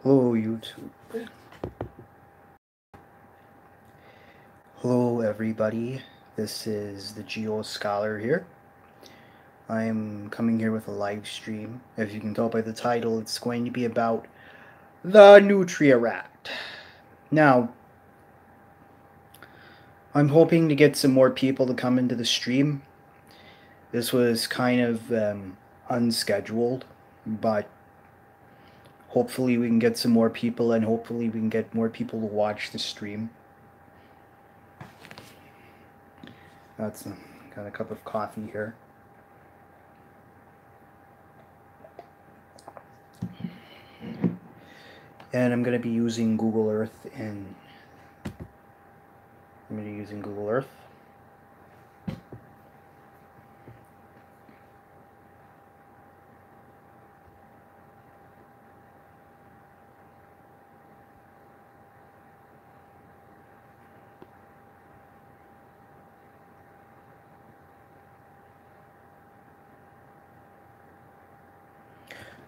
Hello YouTube. Hello everybody. This is the Geo Scholar here. I'm coming here with a live stream. As you can tell by the title, it's going to be about the Nutria rat. Now, I'm hoping to get some more people to come into the stream. This was kind of unscheduled, but hopefully we can get some more people and hopefully we can get more people to watch the stream. Got a cup of coffee here. And I'm going to be using Google Earth and I'm going to be using Google Earth.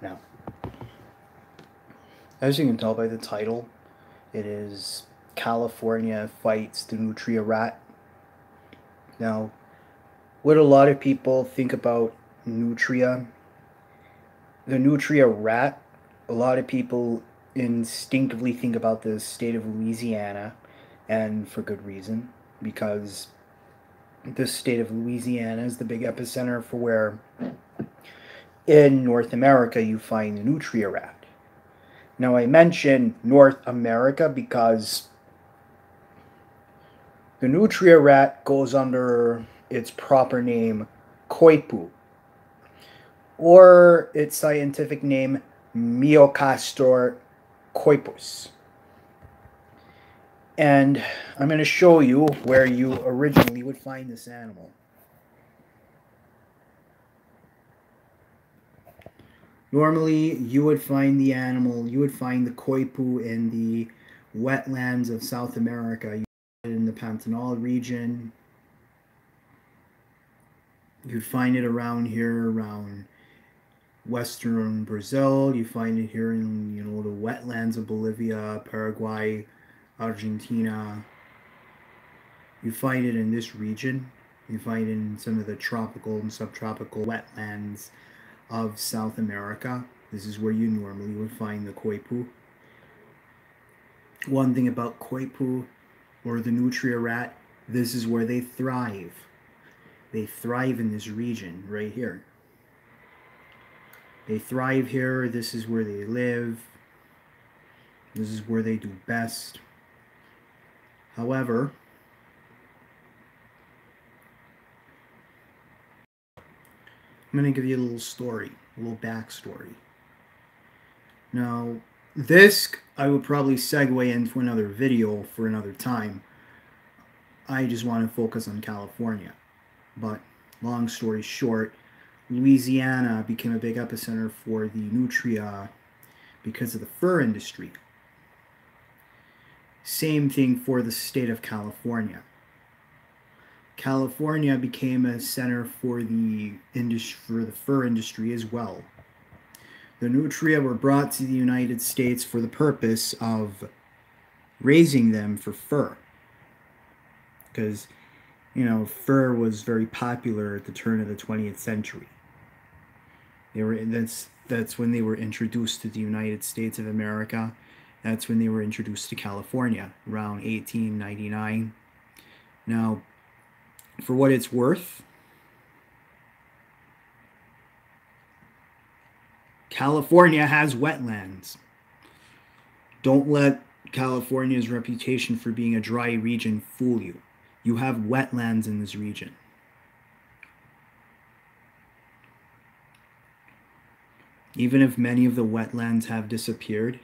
Now, as you can tell by the title, it is California Fights the Nutria Rat. Now, what a lot of people think about Nutria, the Nutria rat, a lot of people instinctively think about the state of Louisiana, and for good reason, because the state of Louisiana is the big epicenter for where in North America you find the Nutria rat. Now, I mention North America because the Nutria rat goes under its proper name, Coipu, or its scientific name, Myocastor coipus. And I'm going to show you where you originally would find this animal. Normally, you would find the animal, you would find the coipu in the wetlands of South America. You find it in the Pantanal region. You'd find it around here, around western Brazil. You find it here in, the wetlands of Bolivia, Paraguay, Argentina. You find it in this region. You find it in some of the tropical and subtropical wetlands of South America. This is where you normally would find the coipu. One thing about coipu, or the Nutria rat, this is where they thrive. They thrive in this region right here. They thrive here. This is where they live. This is where they do best. However, I'm going to give you a little story, a little backstory. Now, this I would probably segue into another video for another time. I just want to focus on California. But long story short, Louisiana became a big epicenter for the Nutria because of the fur industry. Same thing for the state of California. California became a center for the fur industry as well. The Nutria were brought to the United States for the purpose of raising them for fur. Because, fur was very popular at the turn of the 20th century. That's when they were introduced to the United States of America. That's when they were introduced to California, around 1899. Now, for what it's worth, California has wetlands. Don't let California's reputation for being a dry region fool you. You have wetlands in this region. Even if many of the wetlands have disappeared,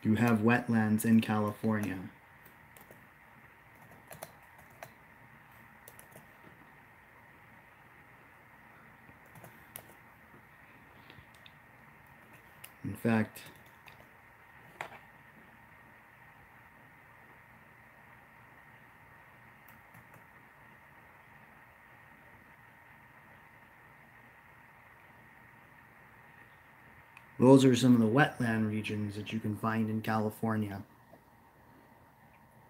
you have wetlands in California. In fact, Those are some of the wetland regions that you can find in California.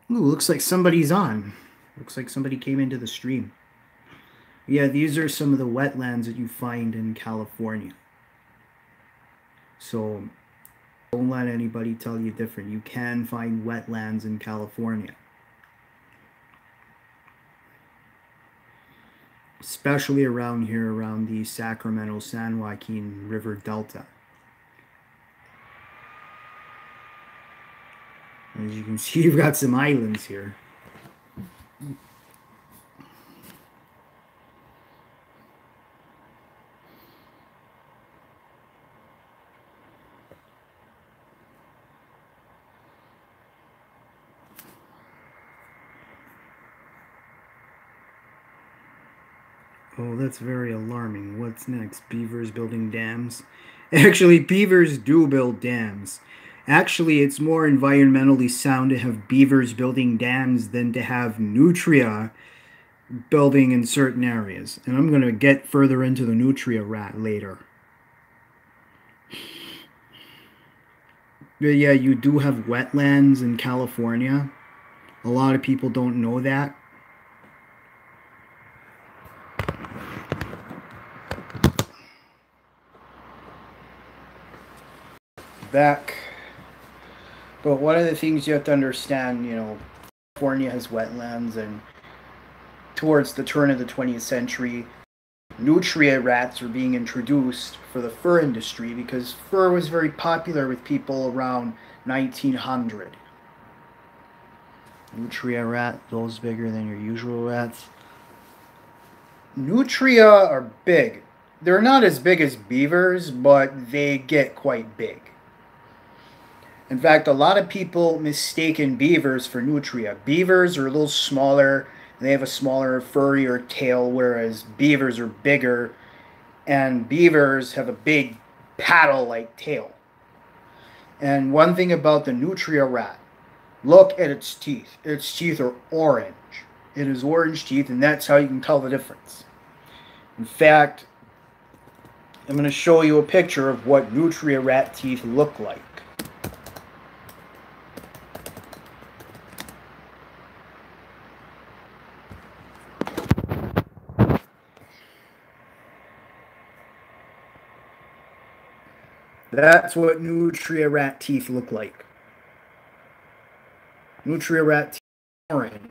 Ooh, looks like somebody's on. Looks like somebody came into the stream. Yeah, these are some of the wetlands that you find in California. So don't let anybody tell you different. You can find wetlands in California. Especially around here, around the Sacramento-San Joaquin River Delta. As you can see, you've got some islands here. Oh, that's very alarming. What's next? Beavers building dams? Actually, beavers do build dams. Actually, it's more environmentally sound to have beavers building dams than to have nutria building in certain areas. And I'm going to get further into the nutria rat later. But yeah, you do have wetlands in California. A lot of people don't know that. Back. But one of the things you have to understand, you know, California has wetlands, and towards the turn of the 20th century, nutria rats were being introduced for the fur industry because fur was very popular with people around 1900. Nutria rat, those bigger than your usual rats. Nutria are big. They're not as big as beavers, but they get quite big. In fact, a lot of people mistaken beavers for nutria. Beavers are a little smaller, and they have a smaller, furrier tail, whereas beavers are bigger, and beavers have a big paddle-like tail. And one thing about the nutria rat, look at its teeth. Its teeth are orange. It has orange teeth, and that's how you can tell the difference. In fact, I'm going to show you a picture of what nutria rat teeth look like. That's what nutria rat teeth look like. Nutria rat teeth are orange.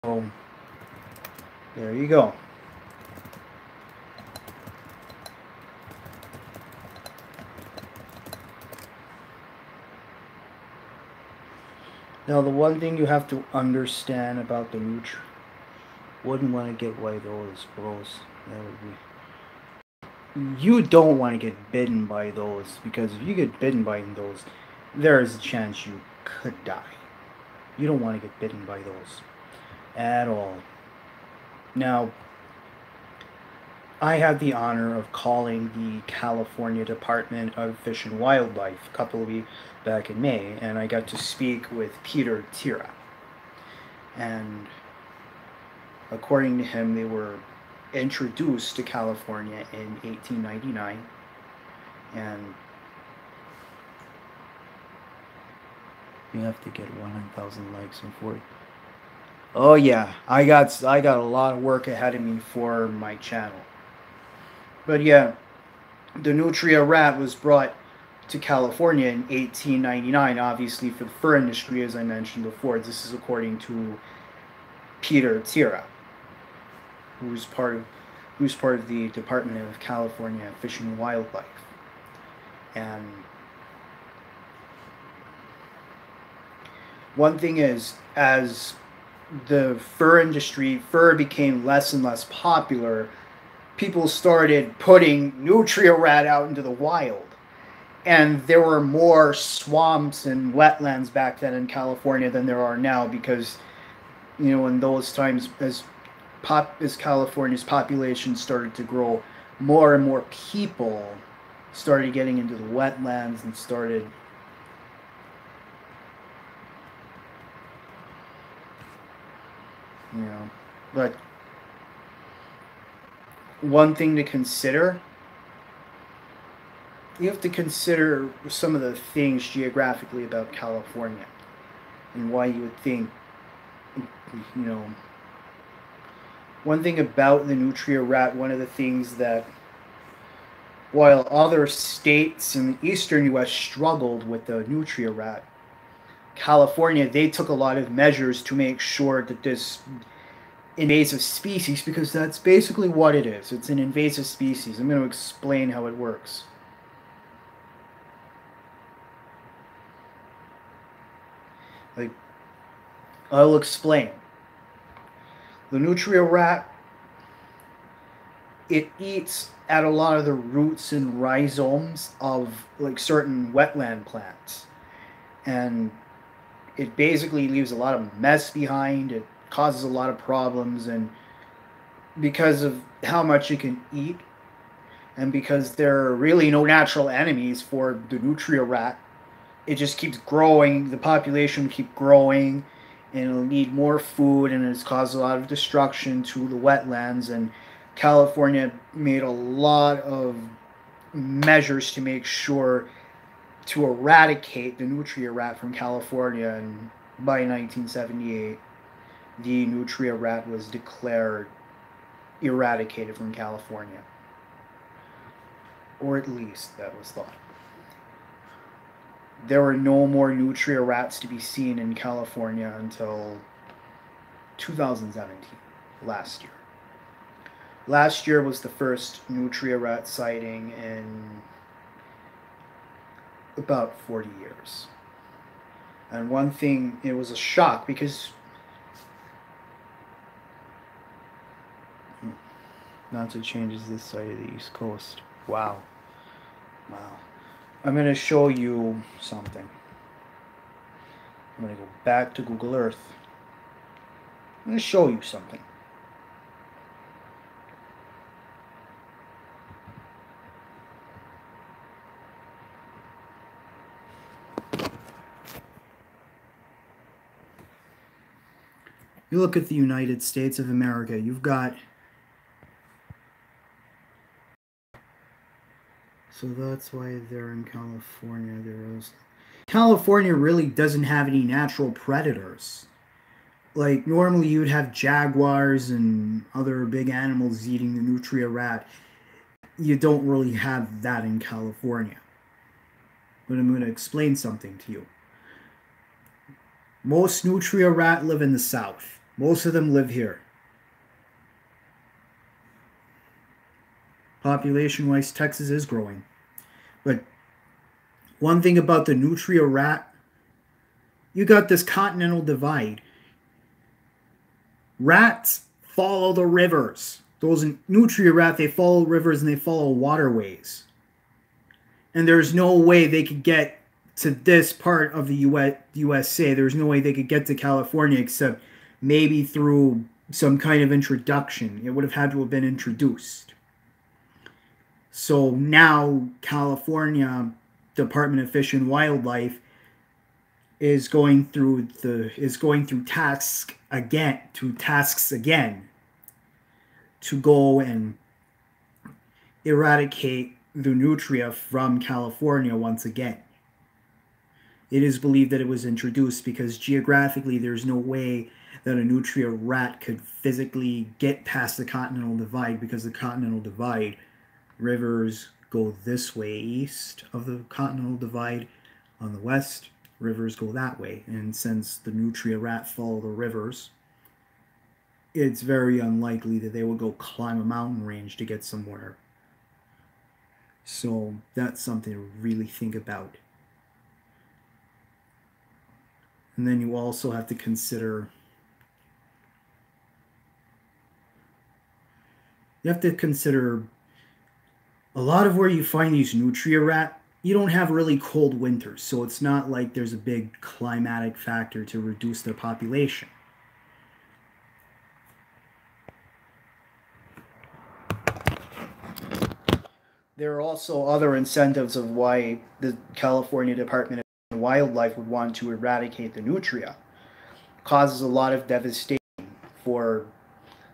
So, there you go. Now, the one thing you have to understand about the nutria, wouldn't want to get one of those, bros. That would be. You don't want to get bitten by those, because if you get bitten by those, there is a chance you could die. You don't want to get bitten by those at all. Now, I had the honor of calling the California Department of Fish and Wildlife a couple of weeks back in May, and I got to speak with Peter Tira. And according to him, they were introduced to California in 1899, and you have to get 100,000 likes and 40. Oh yeah, I got a lot of work ahead of me for my channel. But yeah, the nutria rat was brought to California in 1899, obviously for the fur industry, as I mentioned before. This is according to Peter Tira, who's part of the Department of California Fish and Wildlife. And one thing is, as the fur became less and less popular, people started putting nutria rat out into the wild. And there were more swamps and wetlands back then in California than there are now, because, you know, in those times, as California's population started to grow, more and more people started getting into the wetlands and started you know. But one thing to consider, you have to consider some of the things geographically about California and why you would think, you know, one thing about the nutria rat, one of the things that, while other states in the eastern U.S. struggled with the nutria rat, California, they took a lot of measures to make sure that this invasive species, because that's basically what it is. It's an invasive species. I'm going to explain how it works. Like, I'll explain. The nutria rat, it eats at a lot of the roots and rhizomes of like certain wetland plants, and it basically leaves a lot of mess behind. It causes a lot of problems, and because of how much it can eat, and because there are really no natural enemies for the nutria rat, it just keeps growing. The population will keep growing, and it'll need more food, and it's caused a lot of destruction to the wetlands. And California made a lot of measures to make sure to eradicate the nutria rat from California. And by 1978, the nutria rat was declared eradicated from California, or at least that was thought. There were no more nutria rats to be seen in California until 2017, last year. Last year was the first nutria rat sighting in about 40 years. And one thing, it was a shock because Nutria changes this side of the East Coast. Wow. Wow. I'm going to show you something. I'm going to go back to Google Earth. I'm going to show you something. You look at the United States of America, you've got... So that's why they're in California. California really doesn't have any natural predators. Like, normally you'd have jaguars and other big animals eating the nutria rat. You don't really have that in California. But I'm going to explain something to you. Most nutria rat live in the south. Most of them live here. Population-wise, Texas is growing. But one thing about the nutria rat, you got this continental divide. Rats follow the rivers. Those nutria rat, they follow rivers and they follow waterways. And there's no way they could get to this part of the USA. There's no way they could get to California except maybe through some kind of introduction. It would have had to have been introduced. So now California Department of Fish and Wildlife is going through tasks again to go and eradicate the nutria from California once again. It is believed that it was introduced because geographically there's no way that a nutria rat could physically get past the continental divide, because the continental divide, rivers go this way east of the continental divide. On the west, rivers go that way. And since the nutria rat follow the rivers, it's very unlikely that they will go climb a mountain range to get somewhere. So that's something to really think about. And then you also have to consider, a lot of where you find these nutria rat, you don't have really cold winters, so it's not like there's a big climatic factor to reduce their population. There are also other incentives of why the California Department of Wildlife would want to eradicate the nutria. It causes a lot of devastation for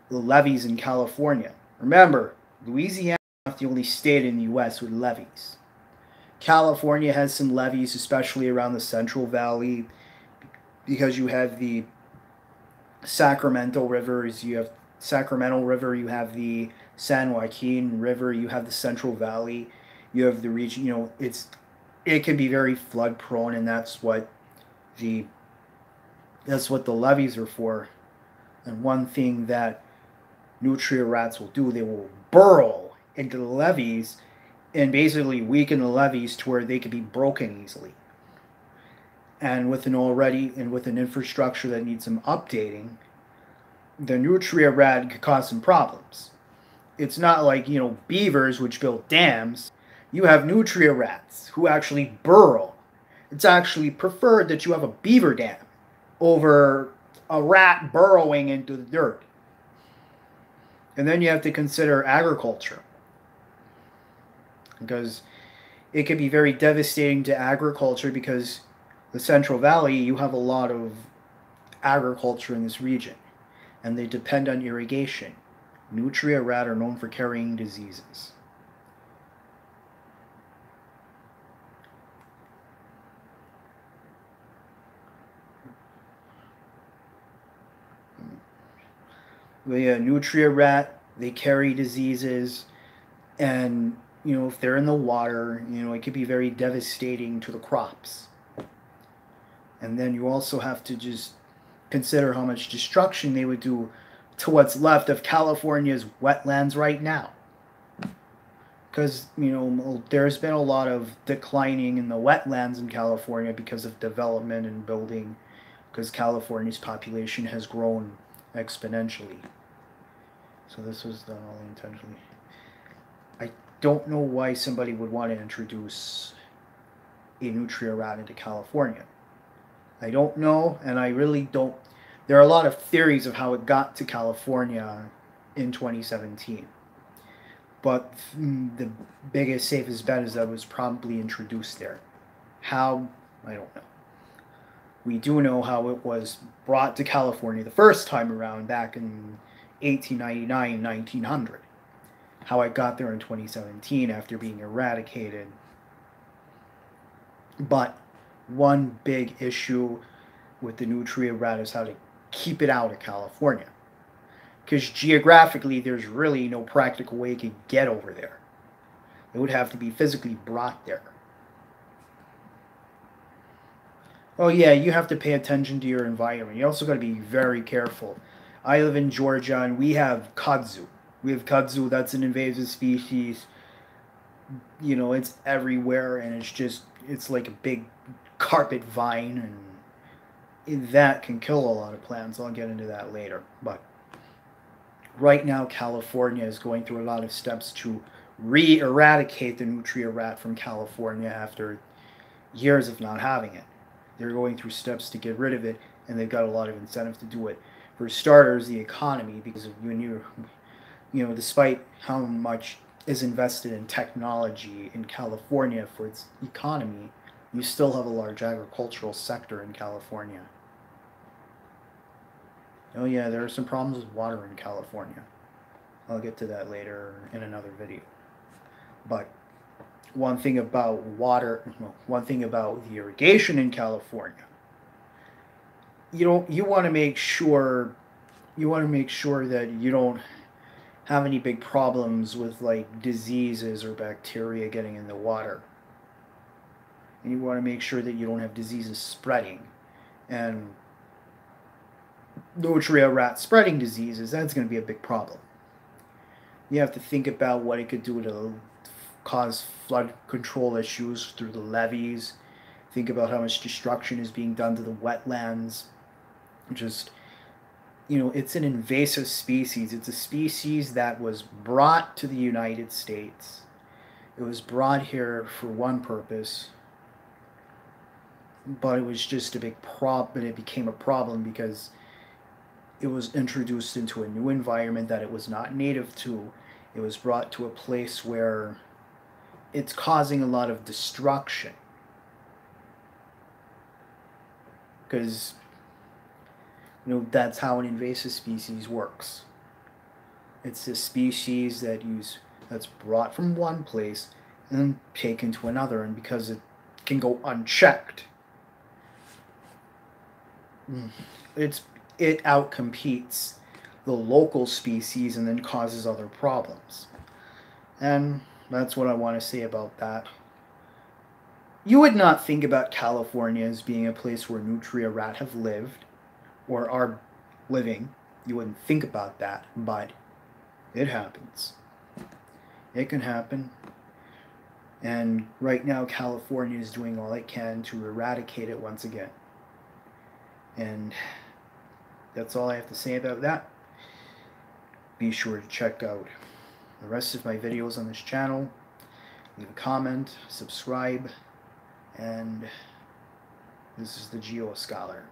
the levees in California. Remember, Louisiana is not the only state in the U.S. with levees. California has some levees, especially around the Central Valley, because you have the Sacramento rivers, you have Sacramento River, you have the San Joaquin River, you have the Central Valley, you have the region. It can be very flood prone, and the that's what the levees are for. And one thing that nutria rats will do, they will burrow into the levees and basically weaken the levees to where they can be broken easily. And with an infrastructure that needs some updating, the nutria rat could cause some problems. It's not like, beavers which build dams. You have nutria rats who actually burrow. It's actually preferred that you have a beaver dam over a rat burrowing into the dirt. And then you have to consider agriculture, because it can be very devastating to agriculture, because the Central Valley, you have a lot of agriculture in this region, and they depend on irrigation. Nutria rat are known for carrying diseases. The nutria rat, they carry diseases, and if they're in the water, it could be very devastating to the crops. And then you also have to just consider how much destruction they would do to what's left of California's wetlands right now. Because, there's been a lot of declining in the wetlands in California because of development and building, because California's population has grown exponentially. So this was done all intentionally. I don't know why somebody would want to introduce a nutria rat into California. I don't know, and I really don't. There are a lot of theories of how it got to California in 2017. But the biggest, safest bet is that it was probably introduced there. How? I don't know. We do know how it was brought to California the first time around back in 1899, 1900. How it got there in 2017 after being eradicated. But one big issue with the nutria rat is how to keep it out of California. Because geographically, there's really no practical way it could get over there. It would have to be physically brought there. Oh yeah, you have to pay attention to your environment. You also got to be very careful. I live in Georgia, and we have kudzu. We have kudzu, that's an invasive species. It's everywhere, and it's like a big carpet vine, and that can kill a lot of plants. I'll get into that later. But right now, California is going through a lot of steps to eradicate the nutria rat from California after years of not having it. They're going through steps to get rid of it, and they've got a lot of incentive to do it. For starters, the economy, because of despite how much is invested in technology in California for its economy, you still have a large agricultural sector in California. Oh yeah, there are some problems with water in California. I'll get to that later in another video. But one thing about the irrigation in California, you want to make sure that you don't have any big problems with like diseases or bacteria getting in the water. And you want to make sure that you don't have diseases spreading. And nutria rat spreading diseases, that's going to be a big problem. You have to think about what it could do to cause flood control issues through the levees. Think about how much destruction is being done to the wetlands. It's an invasive species. It's a species that was brought to the United States. It was brought here for one purpose, but it was just a big problem, and it became a problem because it was introduced into a new environment that it was not native to. It was brought to a place where it's causing a lot of destruction. Because That's how an invasive species works. It's a species that's brought from one place and then taken to another, and because it can go unchecked, it outcompetes the local species and then causes other problems. And that's what I want to say about that. You would not think about California as being a place where nutria rat have lived or are living. You wouldn't think about that, but it happens. It can happen. And right now, California is doing all it can to eradicate it once again. And that's all I have to say about that. Be sure to check out the rest of my videos on this channel. Leave a comment, subscribe, and this is the Geo Scholar.